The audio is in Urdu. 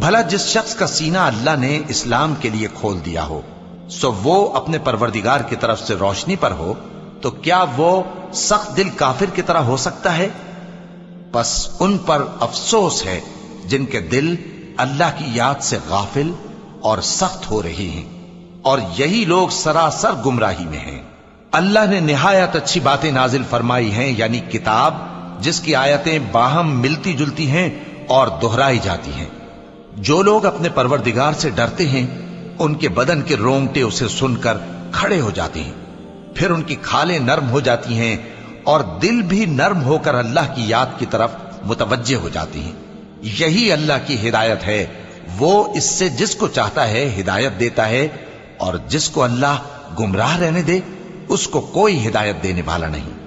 بھلا جس شخص کا سینہ اللہ نے اسلام کے لیے کھول دیا ہو سو وہ اپنے پروردگار کی طرف سے روشنی پر ہو، تو کیا وہ سخت دل کافر کی طرح ہو سکتا ہے؟ پس ان پر افسوس ہے جن کے دل اللہ کی یاد سے غافل اور سخت ہو رہی ہیں، اور یہی لوگ سراسر گمراہی میں ہیں۔ اللہ نے نہایت اچھی باتیں نازل فرمائی ہیں، یعنی کتاب جس کی آیتیں باہم ملتی جلتی ہیں اور دہرائی جاتی ہیں۔ جو لوگ اپنے پروردگار سے ڈرتے ہیں ان کے بدن کے رونگٹے اسے سن کر کھڑے ہو جاتے ہیں، پھر ان کی کھالیں نرم ہو جاتی ہیں اور دل بھی نرم ہو کر اللہ کی یاد کی طرف متوجہ ہو جاتی ہیں۔ یہی اللہ کی ہدایت ہے، وہ اس سے جس کو چاہتا ہے ہدایت دیتا ہے، اور جس کو اللہ گمراہ رہنے دے اس کو کوئی ہدایت دینے والا نہیں۔